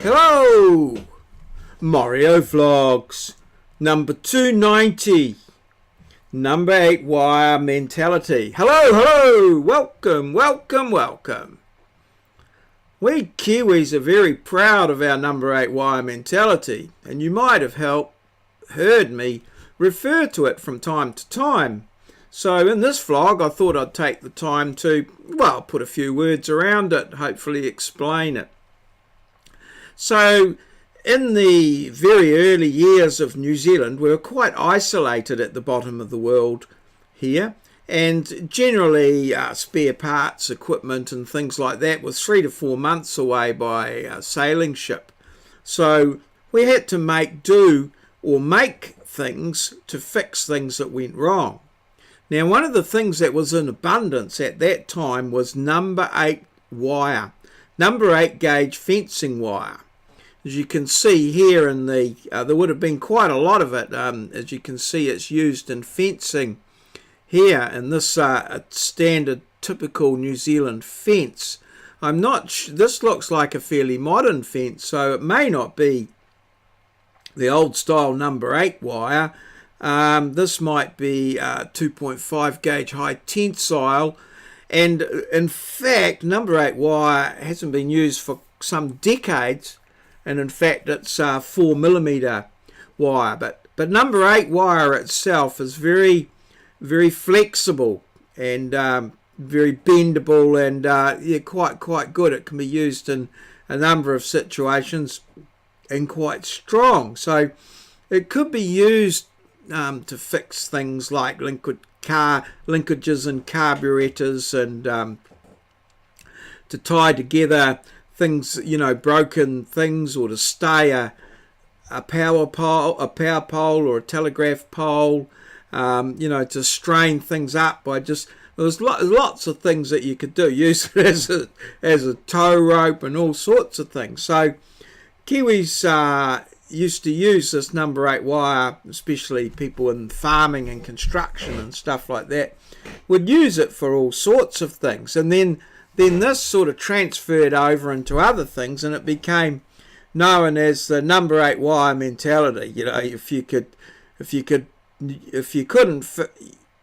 Hello, Maurieo Vlogs, number 290, number 8 wire mentality. Hello, welcome. We Kiwis are very proud of our number 8 wire mentality, and you might have heard me refer to it from time to time. So in this vlog I thought I'd take the time to, put a few words around it, hopefully explain it. So, in the very early years of New Zealand, we were quite isolated at the bottom of the world here, and generally spare parts, equipment and things like that were 3 to 4 months away by a sailing ship. So we had to make do or make things to fix things that went wrong. Now, one of the things that was in abundance at that time was number 8 wire, number 8 gauge fencing wire. As you can see here in the, there would have been quite a lot of it. As you can see, it's used in fencing here in this standard typical New Zealand fence. I'm not this looks like a fairly modern fence, so it may not be the old style number 8 wire. This might be 2.5 gauge high tensile, and in fact number 8 wire hasn't been used for some decades. And in fact it's 4mm wire, but number 8 wire itself is very flexible and very bendable, and quite good. It can be used in a number of situations and quite strong, so it could be used to fix things like linkages and carburetors, and to tie together things, broken things, or to stay a power pole or a telegraph pole, to strain things up by just, there's lots of things that you could do. Use it as a tow rope and all sorts of things. So Kiwis used to use this number 8 wire, especially people in farming and construction and stuff like that, would use it for all sorts of things. And then this sort of transferred over into other things, and it became known as the number 8 wire mentality. If you couldn't,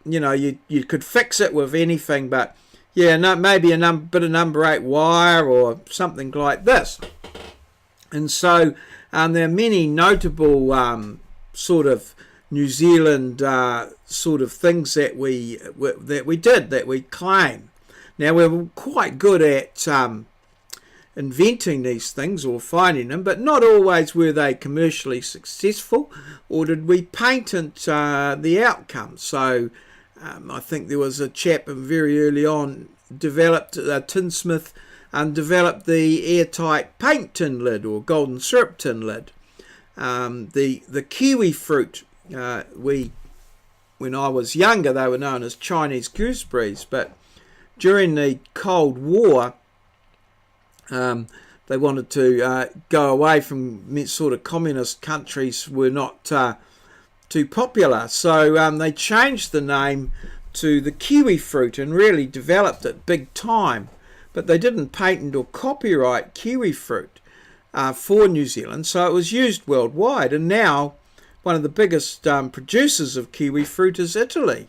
you could fix it with anything, but maybe a bit of number 8 wire or something like this. And so there are many notable sort of New Zealand sort of things that we claim. Now, we're quite good at inventing these things or finding them, but not always were they commercially successful, or did we patent the outcome. So I think there was a chap very early on developed, tinsmith, and developed the airtight paint tin lid or golden syrup tin lid. The kiwi fruit, when I was younger, they were known as Chinese gooseberries, but during the Cold War, they wanted to go away from sort of communist countries, were not too popular. So they changed the name to the kiwi fruit and really developed it big time. But they didn't patent or copyright kiwi fruit for New Zealand, so it was used worldwide. And now one of the biggest producers of kiwi fruit is Italy.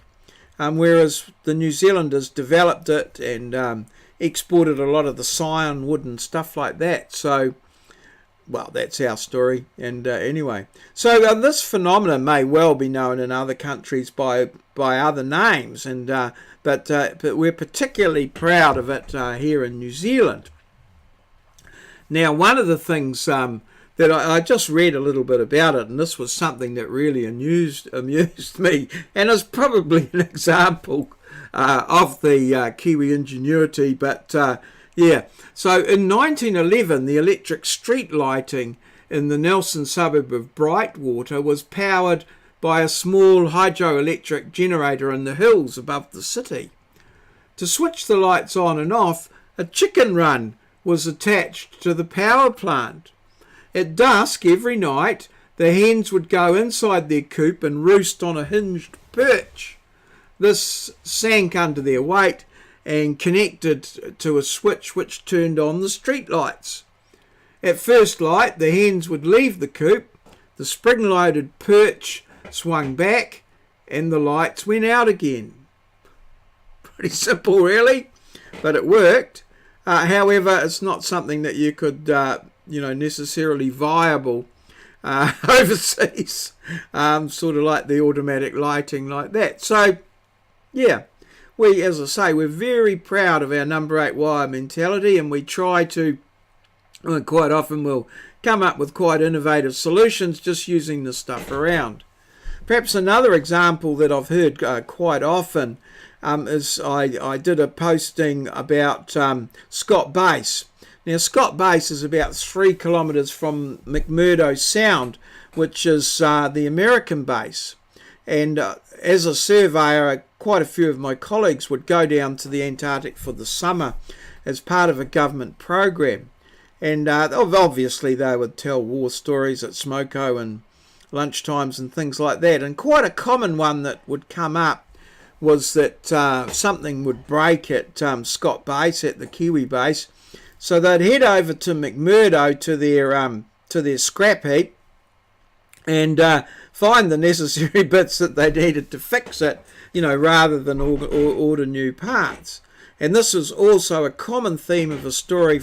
Whereas the New Zealanders developed it and exported a lot of the scion wood and stuff like that. So, that's our story. And anyway, so this phenomenon may well be known in other countries by other names, and but we're particularly proud of it here in New Zealand. Now, one of the things that I just read a little bit about it, and this was something that really amused me, and is probably an example of the Kiwi ingenuity. But so in 1911, the electric street lighting in the Nelson suburb of Brightwater was powered by a small hydroelectric generator in the hills above the city. To switch the lights on and off, a chicken run was attached to the power plant. At dusk every night, the hens would go inside their coop and roost on a hinged perch. This sank under their weight and connected to a switch which turned on the street lights. At first light, the hens would leave the coop, the spring-loaded perch swung back, and the lights went out again. Pretty simple, really, but it worked. However, it's not something that you could, necessarily viable overseas, sort of like the automatic lighting like that. So, yeah, as I say, we're very proud of our number 8 wire mentality, and we try to, quite often we'll come up with quite innovative solutions just using the stuff around. Perhaps another example that I've heard quite often is I did a posting about Scott Base. Now, Scott Base is about 3 kilometres from McMurdo Sound, which is the American base. And as a surveyor, quite a few of my colleagues would go down to the Antarctic for the summer as part of a government program. And obviously they would tell war stories at Smoko and lunchtimes and things like that. And quite a common one that would come up was that something would break at Scott Base, at the Kiwi base. So they'd head over to McMurdo to their scrap heap and find the necessary bits that they needed to fix it, rather than order new parts. And this is also a common theme of a story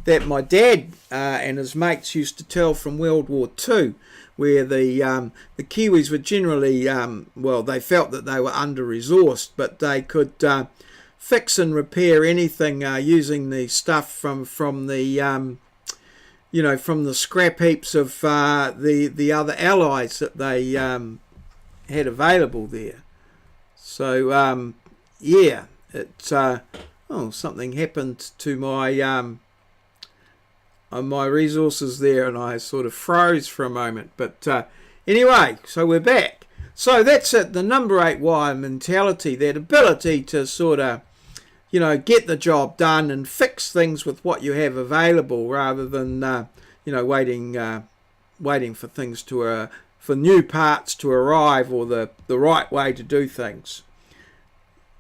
that my dad and his mates used to tell from World War II, where the Kiwis were generally, they felt that they were under-resourced, but they could fix and repair anything using the stuff from the from the scrap heaps of the other allies that they had available there. So it's something happened to my resources there, and I sort of froze for a moment. But anyway, so we're back. So that's it, the number 8 wire mentality, that ability to sort of, get the job done and fix things with what you have available, rather than, waiting for things for new parts to arrive, or the right way to do things.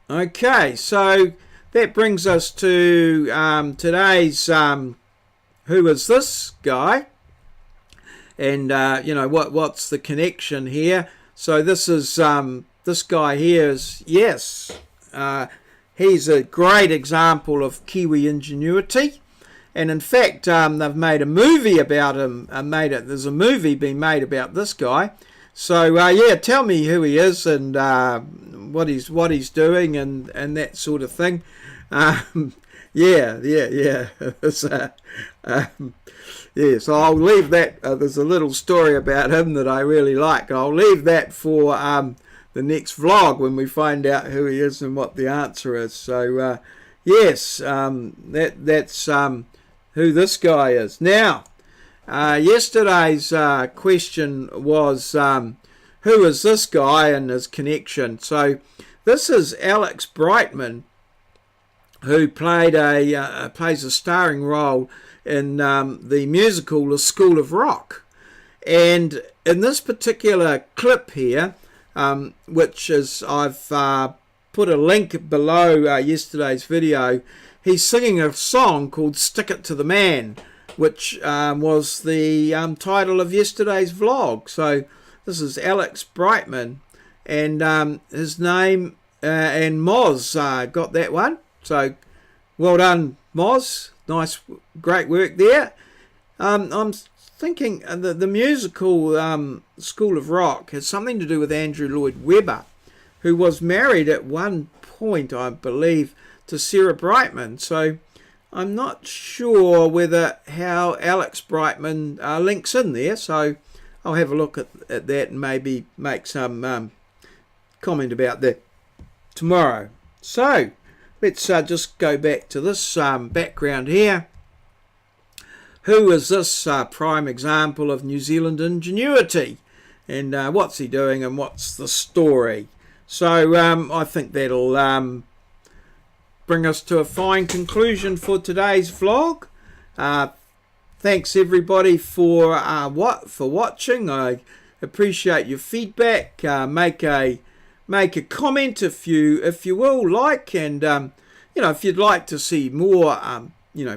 Okay, so that brings us to today's who is this guy, and what's the connection here. So this is this guy here is he's a great example of Kiwi ingenuity, and in fact they've made a movie about him. There's a movie being made about this guy. So tell me who he is and what he's doing and that sort of thing. So I'll leave that. There's a little story about him that I really like. I'll leave that for the next vlog when we find out who he is and what the answer is. So that's who this guy is. Now, yesterday's question was who is this guy and his connection. So this is Alex Brightman, who plays a starring role in the musical The School of Rock. And in this particular clip here, which is, I've put a link below yesterday's video, he's singing a song called Stick It to the Man, which was the title of yesterday's vlog. So this is Alex Brightman, and his name, and Moz got that one. So well done, Moz. Nice, great work there. I'm thinking the musical School of Rock has something to do with Andrew Lloyd Webber, who was married at one point, I believe, to Sarah Brightman. So I'm not sure how Alex Brightman links in there. So I'll have a look at that and maybe make some comment about that tomorrow. So let's just go back to this background here. Who is this prime example of New Zealand ingenuity? And what's he doing and what's the story? So I think that'll bring us to a fine conclusion for today's vlog. Thanks everybody for watching. I appreciate your feedback. Make a comment if you will, like, and if you'd like to see more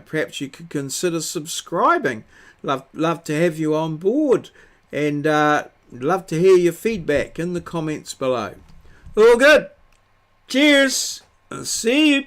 perhaps you could consider subscribing. Love to have you on board, and love to hear your feedback in the comments below. All good. Cheers. See you.